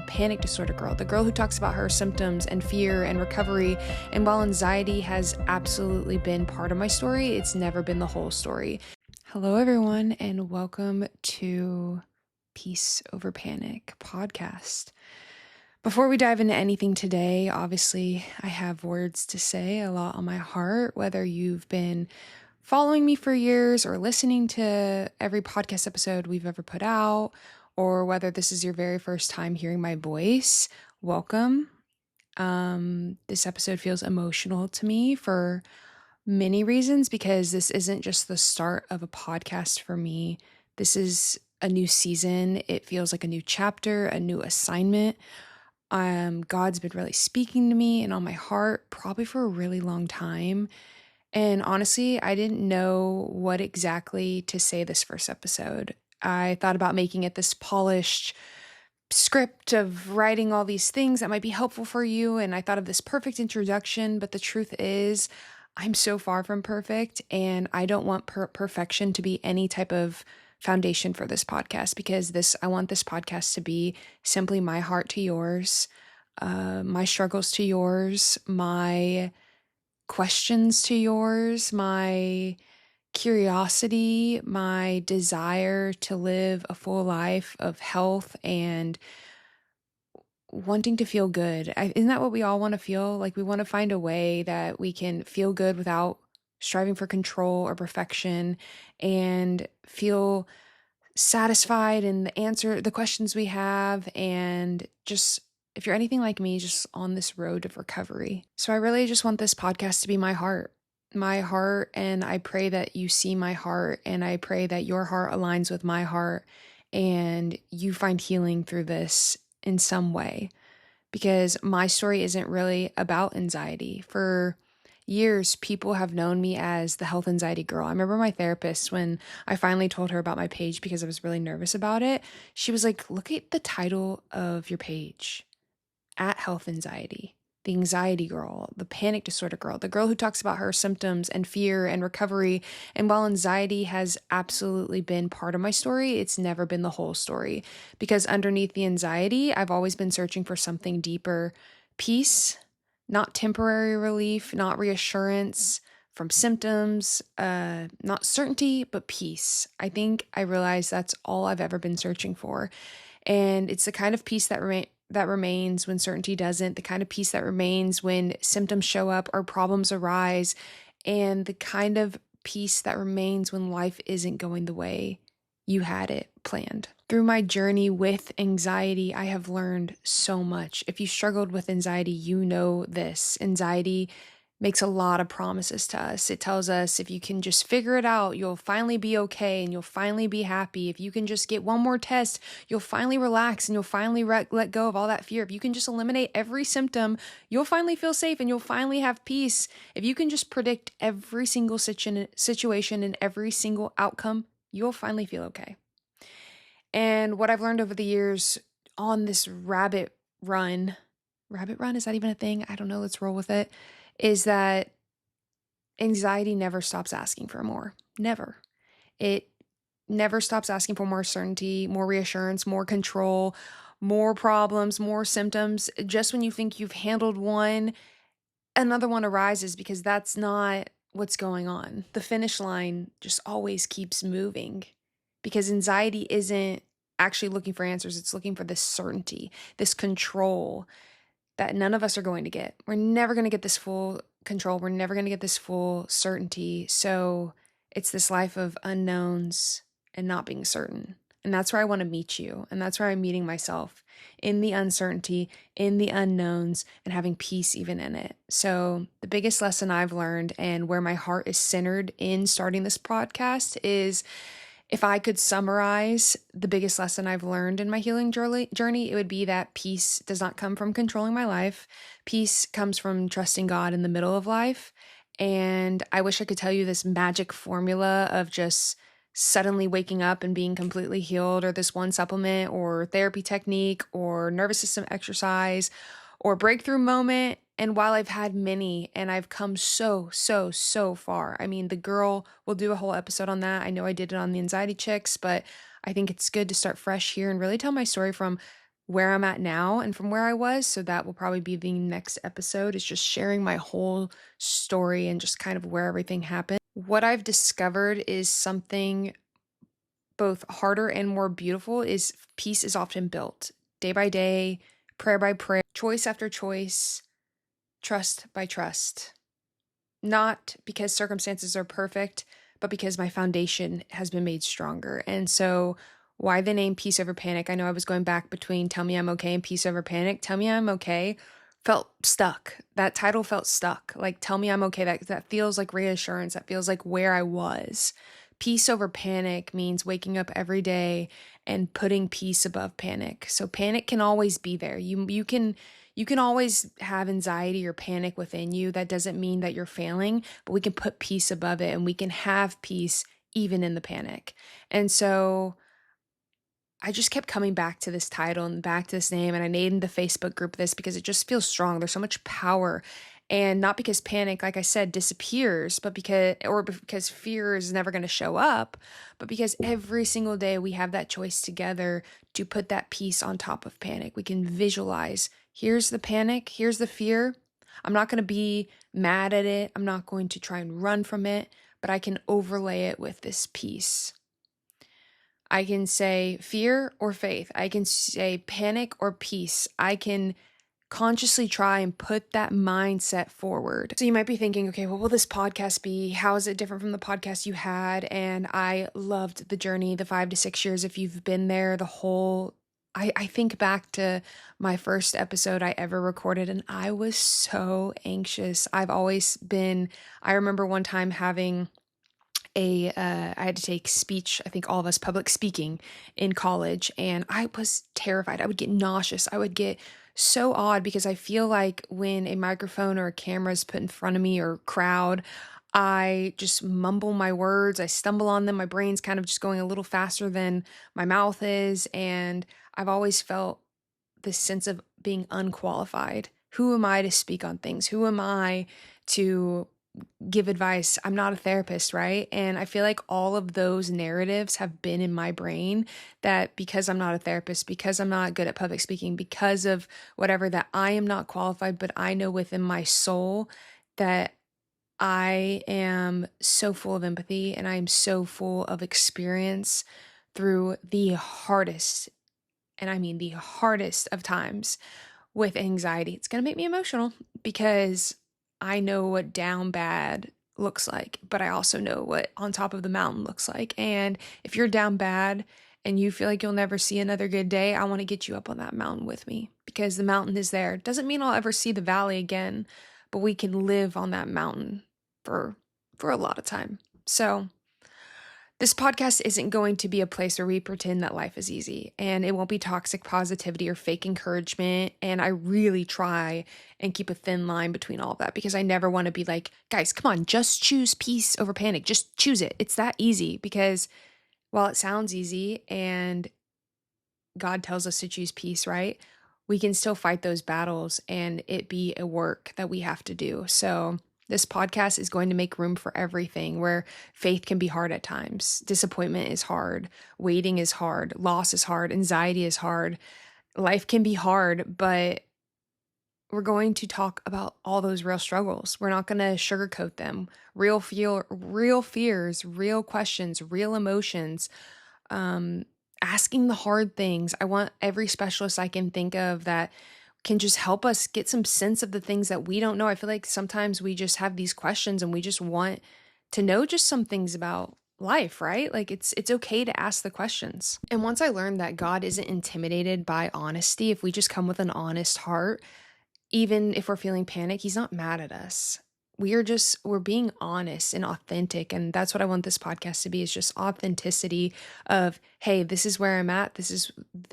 the panic disorder girl, the girl who talks about her symptoms and fear and recovery. And while anxiety has absolutely been part of my story, it's never been the whole story. Hello, everyone, and welcome to Peace Over Panic podcast. Before we dive into anything today, obviously, I have words to say, a lot on my heart, whether you've been following me for years or listening to every podcast episode we've ever put out, or whether this is your very first time hearing my voice. Welcome. This episode feels emotional to me for many reasons, because this isn't just the start of a podcast for me. This is a new season. It feels like a new chapter, a new assignment. God's been really speaking to me and on my heart probably for a really long time. And honestly, I didn't know what exactly to say this first episode. I thought about making it this polished script of writing all these things that might be helpful for you. And I thought of this perfect introduction, but the truth is I'm so far from perfect, and I don't want perfection to be any type of foundation for this podcast, because I want this podcast to be simply my heart to yours, my struggles to yours, my questions to yours, my curiosity, my desire to live a full life of health and wanting to feel good. Isn't that what we all want to feel? Like, we want to find a way that we can feel good without striving for control or perfection, and feel satisfied in the questions we have, and just, if you're anything like me, just on this road of recovery. So I really just want this podcast to be my heart, and I pray that you see my heart, and I pray that your heart aligns with my heart and you find healing through this in some way, because my story isn't really about anxiety. For years, people have known me as the health anxiety girl. I remember my therapist, when I finally told her about my page because I was really nervous about it, she was like, look at the title of your page, at health anxiety. The anxiety girl, the panic disorder girl, the girl who talks about her symptoms and fear and recovery. And while anxiety has absolutely been part of my story, it's never been the whole story, because underneath the anxiety, I've always been searching for something deeper: peace, not temporary relief, not reassurance from symptoms, not certainty, but peace. I think I realized that's all I've ever been searching for. And it's the kind of peace that remains when certainty doesn't, the kind of peace that remains when symptoms show up or problems arise, and the kind of peace that remains when life isn't going the way you had it planned. Through my journey with anxiety, I have learned so much. If you struggled with anxiety, you know this. Anxiety makes a lot of promises to us. It tells us if you can just figure it out, you'll finally be okay and you'll finally be happy. If you can just get one more test, you'll finally relax and you'll finally let go of all that fear. If you can just eliminate every symptom, you'll finally feel safe and you'll finally have peace. If you can just predict every single situation and every single outcome, you'll finally feel okay. And what I've learned over the years on this rabbit run, is that even a thing? I don't know, let's roll with it, is that anxiety never stops asking for more. Never. It never stops asking for more certainty, more reassurance, more control, more problems, more symptoms. Just when you think you've handled one, another one arises, because that's not what's going on. The finish line just always keeps moving, because anxiety isn't actually looking for answers. It's looking for this certainty, this control that none of us are going to get. We're never going to get this full control. We're never going to get this full certainty. So it's this life of unknowns and not being certain. And that's where I want to meet you. And that's where I'm meeting myself, in the uncertainty, in the unknowns, and having peace even in it. So the biggest lesson I've learned, and where my heart is centered in starting this podcast, is, if I could summarize the biggest lesson I've learned in my healing journey, it would be that peace does not come from controlling my life. Peace comes from trusting God in the middle of life. And I wish I could tell you this magic formula of just suddenly waking up and being completely healed, or this one supplement or therapy technique or nervous system exercise or breakthrough moment. And while I've had many and I've come so far, I mean, the girl, will do a whole episode on that. I know I did it on the anxiety chicks, but I think it's good to start fresh here and really tell my story from where I'm at now and from where I was. So that will probably be the next episode, is just sharing my whole story and just kind of where everything happened. What I've discovered is something both harder and more beautiful is peace is often built day by day, prayer by prayer, choice after choice, trust by trust. Not because circumstances are perfect, but because my foundation has been made stronger. And so, why the name Peace Over Panic? I know I was going back between Tell Me I'm Okay and Peace Over Panic. Tell Me I'm Okay felt stuck. That title felt stuck. Like, Tell Me I'm Okay, that feels like reassurance. That feels like where I was. Peace over panic means waking up every day and putting peace above panic. So panic can always be there. You can always have anxiety or panic within you. That doesn't mean that you're failing, but we can put peace above it and we can have peace even in the panic. And so I just kept coming back to this title and back to this name, and I named the Facebook group this because it just feels strong. There's so much power. And not because panic, like I said, disappears, but because fear is never going to show up, but because every single day we have that choice together to put that peace on top of panic. We can visualize, here's the panic, here's the fear. I'm not going to be mad at it. I'm not going to try and run from it, but I can overlay it with this peace. I can say fear or faith. I can say panic or peace. I can consciously try and put that mindset forward. So you might be thinking, okay, what will this podcast be? How is it different from the podcast you had? And I loved the journey, the 5 to 6 years. If you've been there, I think back to my first episode I ever recorded, and I was so anxious. I remember one time having I had to take speech, I think all of us, public speaking in college, and I was terrified. I would get nauseous. I would get so odd because I feel like when a microphone or a camera is put in front of me or crowd, I just mumble my words. I stumble on them. My brain's kind of just going a little faster than my mouth is. And I've always felt this sense of being unqualified. Who am I to speak on things? Who am I to give advice? I'm not a therapist, right? And I feel like all of those narratives have been in my brain, that because I'm not a therapist, because I'm not good at public speaking, because of whatever, that I am not qualified, but I know within my soul that I am so full of empathy and I am so full of experience through the hardest, and I mean the hardest of times with anxiety. It's going to make me emotional because I know what down bad looks like, but I also know what on top of the mountain looks like. And if you're down bad and you feel like you'll never see another good day, I want to get you up on that mountain with me, because the mountain is there. Doesn't mean I'll ever see the valley again, but we can live on that mountain for a lot of time. So this podcast isn't going to be a place where we pretend that life is easy, and it won't be toxic positivity or fake encouragement. And I really try and keep a thin line between all of that, because I never want to be like, guys, come on, just choose peace over panic. Just choose it. It's that easy. Because while it sounds easy and God tells us to choose peace, right? We can still fight those battles and it be a work that we have to do. So this podcast is going to make room for everything, where faith can be hard at times. Disappointment is hard. Waiting is hard. Loss is hard. Anxiety is hard. Life can be hard, but we're going to talk about all those real struggles. We're not going to sugarcoat them. Real fears, real questions, real emotions, asking the hard things. I want every specialist I can think of that can just help us get some sense of the things that we don't know. I feel like sometimes we just have these questions and we just want to know just some things about life, right? Like it's okay to ask the questions. And once I learned that God isn't intimidated by honesty, if we just come with an honest heart, even if we're feeling panic, he's not mad at us. We're being honest and authentic. And that's what I want this podcast to be, is just authenticity of, hey, this is where I'm at.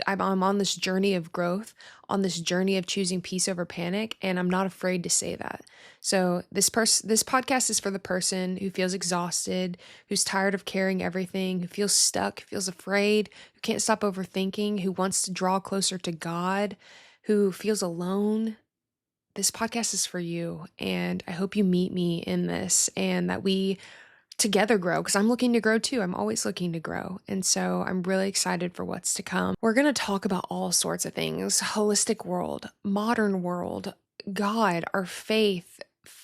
I'm on this journey of growth, on this journey of choosing peace over panic. And I'm not afraid to say that. So this podcast is for the person who feels exhausted, who's tired of carrying everything, who feels stuck, feels afraid, who can't stop overthinking, who wants to draw closer to God, who feels alone. This podcast is for you, and I hope you meet me in this, and that we together grow, because I'm looking to grow too. I'm always looking to grow. And so I'm really excited for what's to come. We're going to talk about all sorts of things: holistic world, modern world, God, our faith,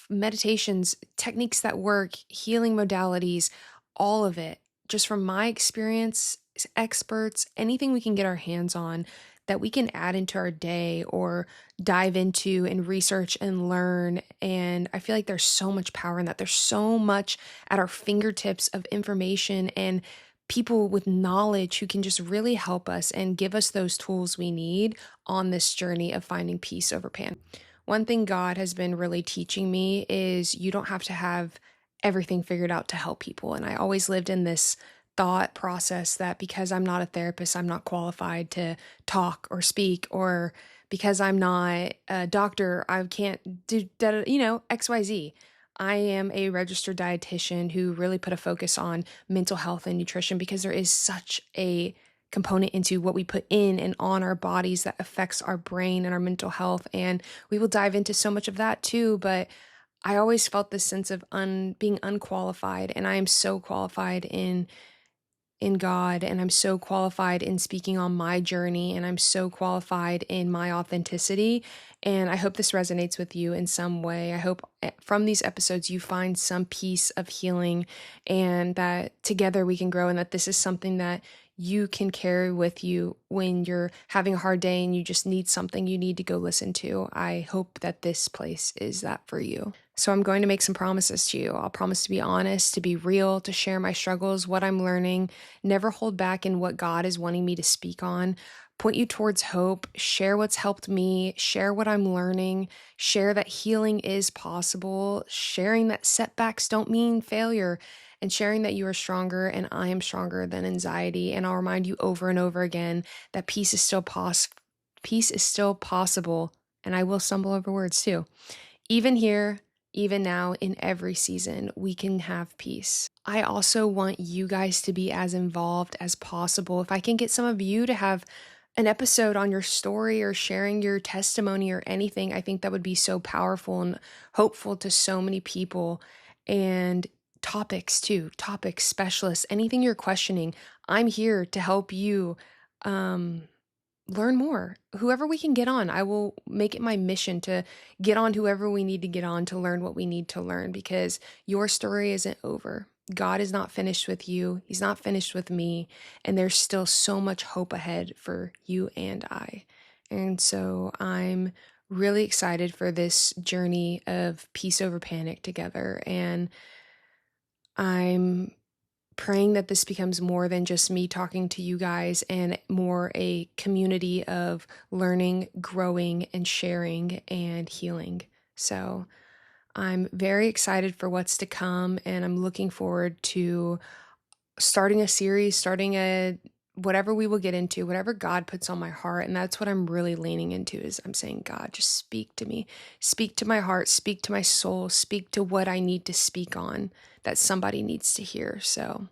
meditations, techniques that work, healing modalities, all of it. Just from my experience, experts, anything we can get our hands on that we can add into our day or dive into and research and learn. And I feel like there's so much power in that. There's so much at our fingertips of information and people with knowledge who can just really help us and give us those tools we need on this journey of finding peace over pain. One thing God has been really teaching me is you don't have to have everything figured out to help people. And I always lived in this thought process that because I'm not a therapist, I'm not qualified to talk or speak, or because I'm not a doctor, I can't do, XYZ. I am a registered dietitian who really put a focus on mental health and nutrition because there is such a component into what we put in and on our bodies that affects our brain and our mental health. And we will dive into so much of that too. But I always felt this sense of being unqualified, and I am so qualified in God, and I'm so qualified in speaking on my journey, and I'm so qualified in my authenticity. And I hope this resonates with you in some way. I hope from these episodes you find some piece of healing, and that together we can grow, and that this is something that you can carry with you when you're having a hard day and you just need something you need to go listen to. I hope that this place is that for you. So I'm going to make some promises to you. I'll promise to be honest, to be real, to share my struggles, what I'm learning, never hold back in what God is wanting me to speak on, point you towards hope, share what's helped me, share what I'm learning, share that healing is possible, sharing that setbacks don't mean failure, and sharing that you are stronger and I am stronger than anxiety. And I'll remind you over and over again that peace is still possible, and I will stumble over words too. Even here, even now, in every season, we can have peace. I also want you guys to be as involved as possible. If I can get some of you to have an episode on your story or sharing your testimony or anything, I think that would be so powerful and hopeful to so many people. And topics too, topics, specialists, anything you're questioning, I'm here to help you learn more. Whoever we can get on, I will make it my mission to get on whoever we need to get on to learn what we need to learn, because your story isn't over. God is not finished with you. He's not finished with me. And there's still so much hope ahead for you and I. And so I'm really excited for this journey of peace over panic together. And I'm praying that this becomes more than just me talking to you guys and more a community of learning, growing, and sharing and healing. So I'm very excited for what's to come, and I'm looking forward to starting a series, whatever we will get into, whatever God puts on my heart. And that's what I'm really leaning into, is I'm saying, God, just speak to me, speak to my heart, speak to my soul, speak to what I need to speak on that somebody needs to hear. So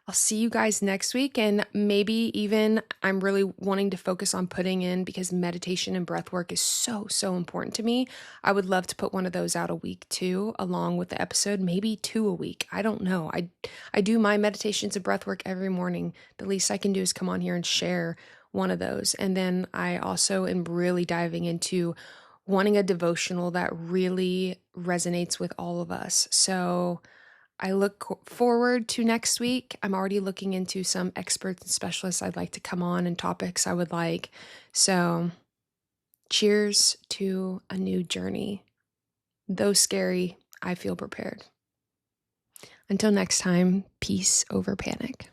I'll see you guys next week. And maybe even I'm really wanting to focus on putting in, because meditation and breath work is so, so important to me. I would love to put one of those out a week too, along with the episode, maybe 2 a week. I don't know. I do my meditations and breath work every morning. The least I can do is come on here and share one of those. And then I also am really diving into wanting a devotional that really resonates with all of us. So I look forward to next week. I'm already looking into some experts and specialists I'd like to come on, and topics I would like. So cheers to a new journey. Though scary, I feel prepared. Until next time, peace over panic.